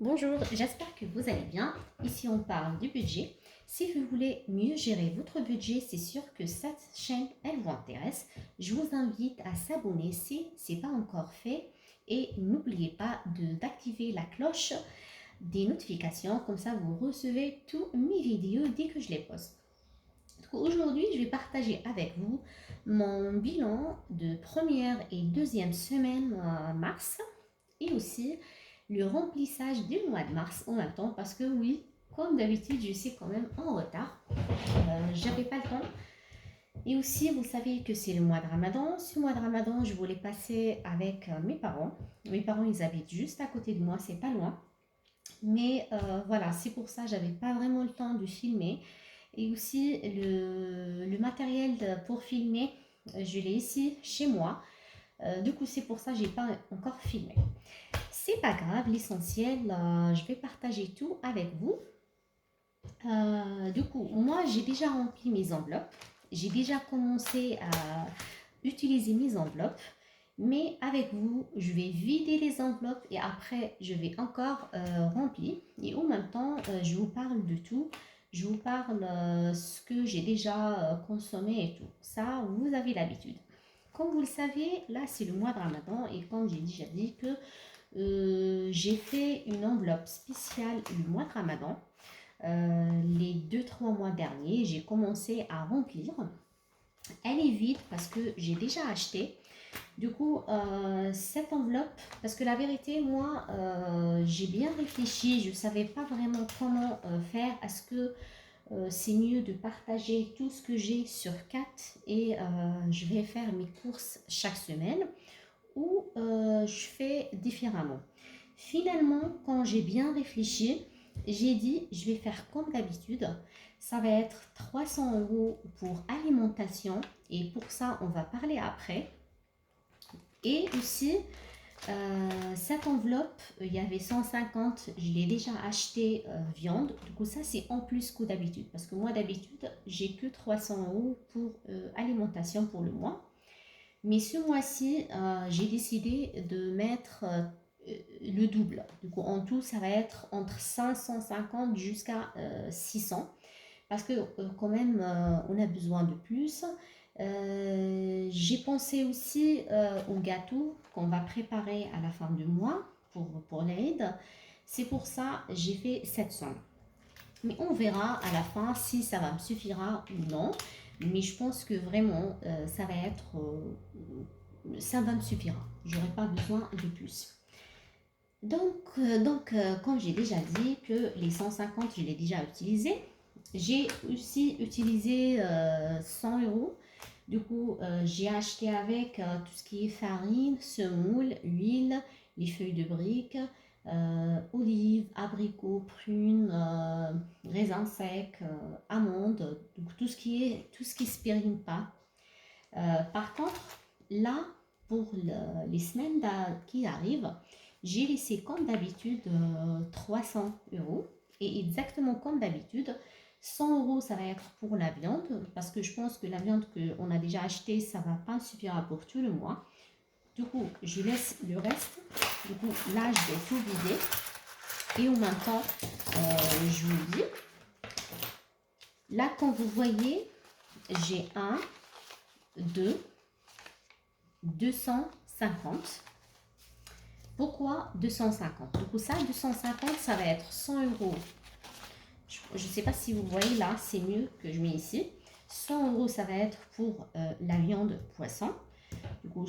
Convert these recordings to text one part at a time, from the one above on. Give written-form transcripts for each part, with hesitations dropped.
Bonjour, j'espère que vous allez bien. Ici, on parle du budget. Si vous voulez mieux gérer votre budget, c'est sûr que cette chaîne, elle vous intéresse. Je vous invite à s'abonner si ce n'est pas encore fait. Et n'oubliez pas d'activer la cloche des notifications, comme ça vous recevez toutes mes vidéos dès que je les poste. Aujourd'hui, je vais partager avec vous mon bilan de première et deuxième semaine mars et aussi le remplissage du mois de mars en même temps parce que oui, comme d'habitude, je suis quand même en retard. J'avais pas le temps. Et aussi, vous savez que c'est le mois de Ramadan. Ce mois de Ramadan, je voulais passer avec mes parents. Mes parents, ils habitent juste à côté de moi, c'est pas loin. Mais voilà, c'est pour ça, j'avais pas vraiment le temps de filmer. Et aussi, le matériel pour filmer, je l'ai ici chez moi. Du coup, c'est pour ça que j'ai pas encore filmé. C'est pas grave, l'essentiel, je vais partager tout avec vous. Du coup, moi, j'ai déjà rempli mes enveloppes. J'ai déjà commencé à utiliser mes enveloppes. Mais avec vous, je vais vider les enveloppes et après, je vais encore remplir. Et en même temps, je vous parle de tout. Je vous parle ce que j'ai déjà consommé et tout. Ça, vous avez l'habitude. Comme vous le savez, là, c'est le mois de Ramadan. Et comme j'ai déjà dit que j'ai fait une enveloppe spéciale le mois de Ramadan. Les 2-3 mois derniers, j'ai commencé à remplir. Elle est vide parce que j'ai déjà acheté. Du coup, cette enveloppe, parce que la vérité, moi, j'ai bien réfléchi, je ne savais pas vraiment comment faire. Est-ce que c'est mieux de partager tout ce que j'ai sur 4 et je vais faire mes courses chaque semaine ou je fais différemment. Finalement, quand j'ai bien réfléchi, j'ai dit je vais faire comme d'habitude. Ça va être 300 € pour alimentation et pour ça, on va parler après. Et aussi, cette enveloppe, il y avait 150, je l'ai déjà acheté viande. Du coup, ça, c'est en plus que d'habitude. Parce que moi, d'habitude, j'ai que 300 € pour alimentation pour le mois. Mais ce mois-ci, j'ai décidé de mettre le double. Du coup, en tout, ça va être entre 550 jusqu'à 600. Parce que quand même, on a besoin de plus. J'ai pensé aussi au gâteau qu'on va préparer à la fin du mois pour l'Aïd. C'est pour ça que j'ai fait cette somme. Mais on verra à la fin si ça va me suffira ou non. Mais je pense que vraiment, ça va me suffira. J'aurai pas besoin de plus. Comme j'ai déjà dit que les 150, je l'ai déjà utilisé. J'ai aussi utilisé 100 €. Du coup, j'ai acheté avec tout ce qui est farine, semoule, huile, les feuilles de briques, olives, abricots, prunes, raisins secs, amandes, donc tout ce qui se périme pas. Par contre, là, pour les semaines qui arrivent, j'ai laissé comme d'habitude 300 € et exactement comme d'habitude, 100 € ça va être pour la viande parce que je pense que la viande qu'on a déjà achetée, ça va pas suffire pour tout le mois. Du coup, je laisse le reste. Du coup, là, je vais tout vider. Et en même temps, je vous dis, là, quand vous voyez, j'ai 2, 250. Pourquoi 250? Du coup, ça, 250, ça va être 100 €. Je ne sais pas si vous voyez là, c'est mieux que je mets ici. 100 € ça va être pour la viande poisson. Du coup,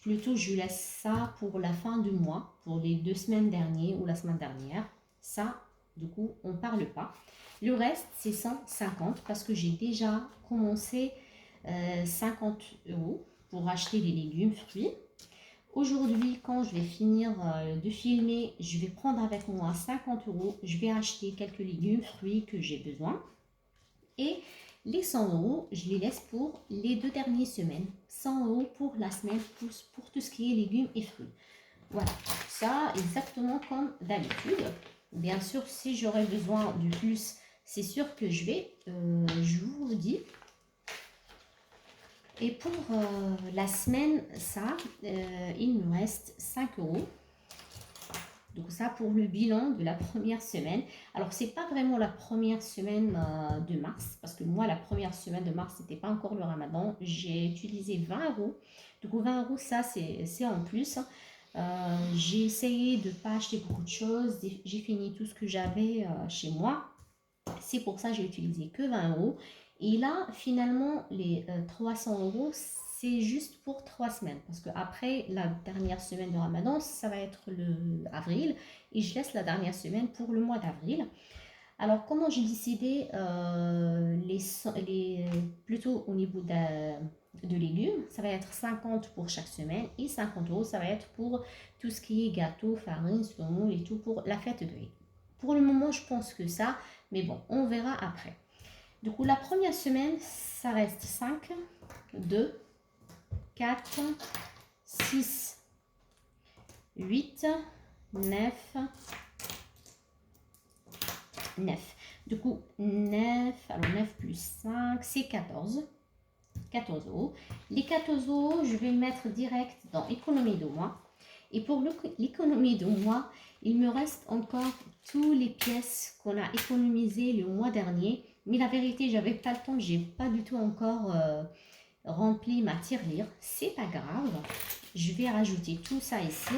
plutôt je laisse ça pour la fin du mois, pour les 2 semaines dernières ou la semaine dernière. Ça, du coup, on ne parle pas. Le reste, c'est 150 parce que j'ai déjà commencé 50 € pour acheter les légumes, fruits. Aujourd'hui, quand je vais finir de filmer, je vais prendre avec moi 50 €. Je vais acheter quelques légumes, fruits que j'ai besoin. Et les 100 €, je les laisse pour les 2 dernières semaines. 100 € pour la semaine, pour tout ce qui est légumes et fruits. Voilà, ça exactement comme d'habitude. Bien sûr, si j'aurais besoin de plus, c'est sûr que je vous dis. Et pour la semaine, ça, il me reste 5 €. Donc ça pour le bilan de la première semaine. Alors c'est pas vraiment la première semaine de mars, parce que moi la première semaine de mars c'était pas encore le ramadan. J'ai utilisé 20 euros. Du coup 20 euros ça c'est en plus. J'ai essayé de pas acheter beaucoup de choses. J'ai fini tout ce que j'avais chez moi. C'est pour ça que j'ai utilisé que 20 euros. Et là, finalement, les 300 euros, c'est juste pour 3 semaines. Parce qu'après, la dernière semaine de Ramadan, ça va être le avril. Et je laisse la dernière semaine pour le mois d'avril. Alors, comment j'ai décidé plutôt au niveau de légumes, ça va être 50 pour chaque semaine. Et 50 euros, ça va être pour tout ce qui est gâteau, farine, semoule et tout pour la fête de Eid. Pour le moment, je pense que ça, mais bon, on verra après. Du coup, la première semaine, ça reste 5, 2, 4, 6, 8, 9, 9. Du coup, 9, alors 9 plus 5, c'est 14. 14 euros. Les 14 euros, je vais le mettre direct dans économie de mois. Et pour l'économie de mois, il me reste encore toutes les pièces qu'on a économisées le mois dernier. Mais la vérité, j'avais pas le temps, j'ai pas du tout encore rempli ma tirelire. C'est pas grave. Je vais rajouter tout ça ici.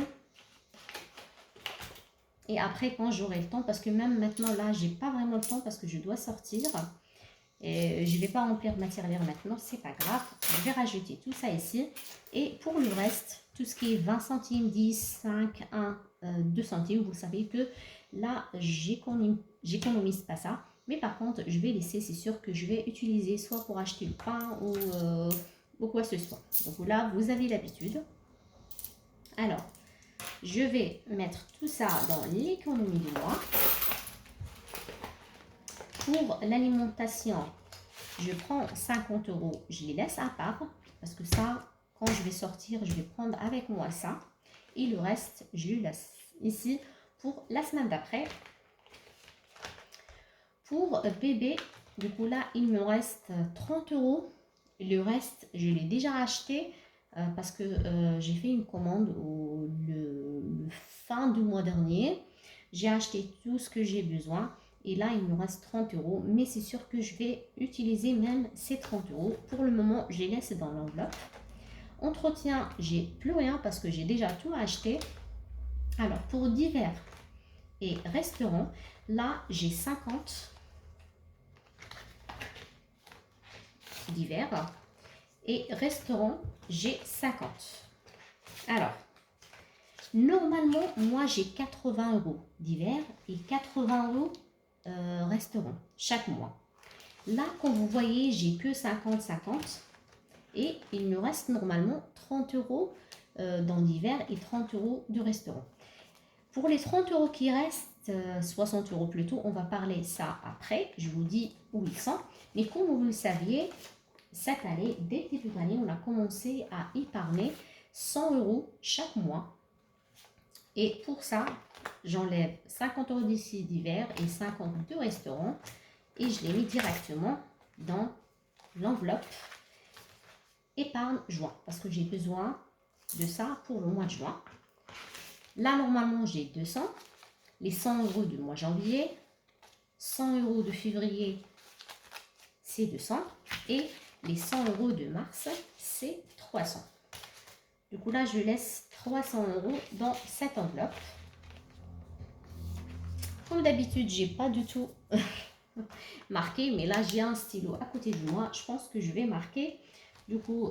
Et après, quand j'aurai le temps, parce que même maintenant, là, j'ai pas vraiment le temps parce que je dois sortir. Et je vais pas remplir ma tirelire maintenant, c'est pas grave. Je vais rajouter tout ça ici. Et pour le reste, tout ce qui est 20 centimes, 10, 5, 1, 2 centimes, vous savez que là, j'économise pas ça. Mais par contre, je vais laisser, c'est sûr que je vais utiliser soit pour acheter le pain ou quoi que ce soit. Donc là, vous avez l'habitude. Alors, je vais mettre tout ça dans l'économie du mois. Pour l'alimentation, je prends 50 euros, je les laisse à part. Parce que ça, quand je vais sortir, je vais prendre avec moi ça. Et le reste, je le laisse ici pour la semaine d'après. Pour bébé, du coup là, il me reste 30 euros. Le reste, je l'ai déjà acheté parce que j'ai fait une commande le fin du mois dernier. J'ai acheté tout ce que j'ai besoin. Et là, il me reste 30 euros. Mais c'est sûr que je vais utiliser même ces 30 euros. Pour le moment, je les laisse dans l'enveloppe. Entretien, j'ai plus rien parce que j'ai déjà tout acheté. Alors, pour divers et restaurants, là, j'ai 50 divers. Et restaurant, j'ai 50. Alors, normalement, moi, j'ai 80 euros divers et 80 euros restaurant chaque mois. Là, comme vous voyez, j'ai que 50-50 et il me reste normalement 30 euros dans divers et 30 euros de restaurant. Pour les 30 euros qui restent, 60 euros plutôt, on va parler ça après. Je vous dis où ils sont. Mais comme vous le saviez, cette année, dès le début de l'année, on a commencé à épargner 100 euros chaque mois. Et pour ça, j'enlève 50 euros d'ici d'hiver et 50 de restaurant et je les mets directement dans l'enveloppe épargne juin parce que j'ai besoin de ça pour le mois de juin. Là, normalement, j'ai 200, les 100 euros du mois de janvier, 100 euros de février, c'est 200 et les 100 euros de mars, c'est 300. Du coup, là, je laisse 300 euros dans cette enveloppe. Comme d'habitude, j'ai pas du tout marqué, mais là, j'ai un stylo à côté de moi. Je pense que je vais marquer. Du coup,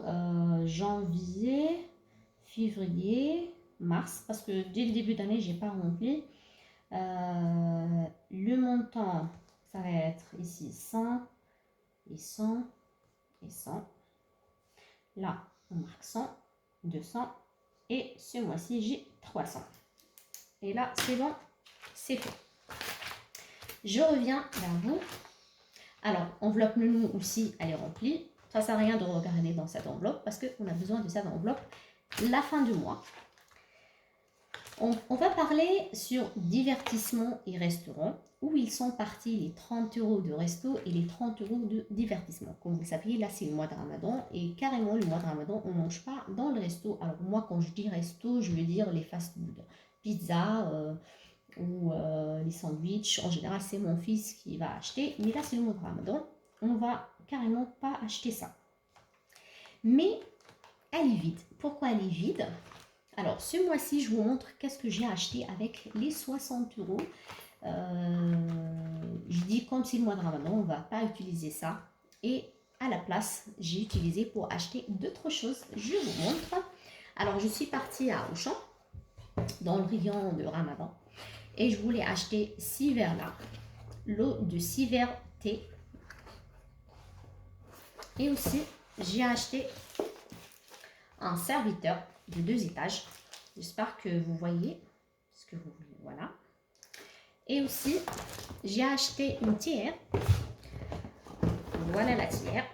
janvier, février, mars, parce que dès le début d'année, j'ai pas rempli. Le montant, ça va être ici 100 et 100 et 100. Là, on marque 100, 200 et ce mois-ci, j'ai 300. Et là, c'est bon, c'est fait. Je reviens vers vous. Alors, enveloppe nounou aussi, elle est remplie. Ça ne sert à rien de regarder dans cette enveloppe parce qu'on a besoin de cette enveloppe la fin du mois. On va parler sur divertissement et restaurant, où ils sont partis les 30 euros de resto et les 30 euros de divertissement. Comme vous le saviez, là c'est le mois de Ramadan et carrément le mois de Ramadan, on ne mange pas dans le resto. Alors moi, quand je dis resto, je veux dire les fast-food. pizza ou les sandwichs. En général, c'est mon fils qui va acheter. Mais là, c'est le mois de Ramadan. On va carrément pas acheter ça. Mais elle est vide. Pourquoi elle est vide? Alors, ce mois-ci, je vous montre qu'est-ce que j'ai acheté avec les 60 euros. Je dis, comme c'est le mois de Ramadan, on ne va pas utiliser ça. Et à la place, j'ai utilisé pour acheter d'autres choses. Je vous montre. Alors, je suis partie à Auchan, dans le rayon de Ramadan. Et je voulais acheter 6 verres là. L'eau de 6 verres thé. Et aussi, j'ai acheté un serviteur de 2 étages. J'espère que vous voyez ce que vous voulez. Voilà. Et aussi, j'ai acheté une théière. Voilà la théière.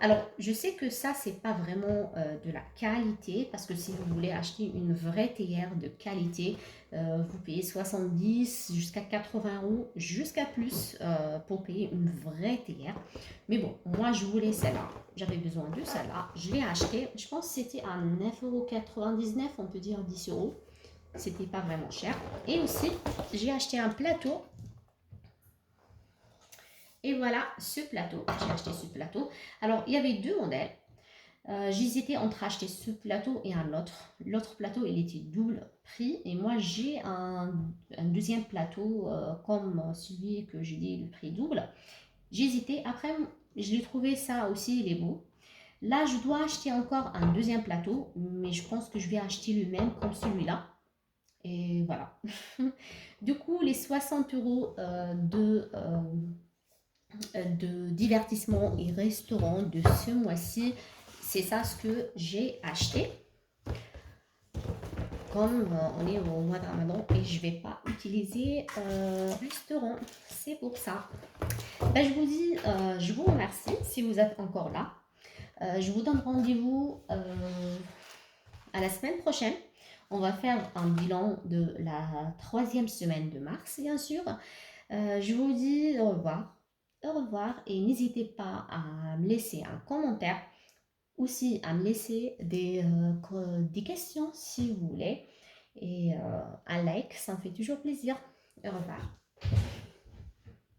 Alors, je sais que ça, c'est pas vraiment de la qualité, parce que si vous voulez acheter une vraie théière de qualité, vous payez 70 jusqu'à 80 euros, jusqu'à plus pour payer une vraie théière. Mais bon, moi, je voulais celle-là. J'avais besoin de celle-là. Je l'ai achetée. Je pense que c'était à 9,99 €, on peut dire 10 euros. C'était pas vraiment cher. Et aussi, j'ai acheté un plateau. Et voilà ce plateau. J'ai acheté ce plateau. Alors, il y avait 2 modèles. J'hésitais entre acheter ce plateau et un autre. L'autre plateau, il était double prix. Et moi, j'ai un deuxième plateau comme celui que j'ai dit, le prix double. J'hésitais. Après, je l'ai trouvé ça aussi, il est beau. Là, je dois acheter encore un deuxième plateau. Mais je pense que je vais acheter le même comme celui-là. Et voilà. Du coup, les 60 euros de divertissement et restaurant de ce mois-ci, c'est ça ce que j'ai acheté. Comme on est au mois de Ramadan et je vais pas utiliser restaurant, c'est pour ça. Ben, je vous dis, je vous remercie si vous êtes encore là. Je vous donne rendez-vous à la semaine prochaine. On va faire un bilan de la 3e semaine de mars, bien sûr. Je vous dis au revoir. Au revoir et n'hésitez pas à me laisser un commentaire, aussi à me laisser des questions si vous voulez, et un like, ça me fait toujours plaisir. Au revoir.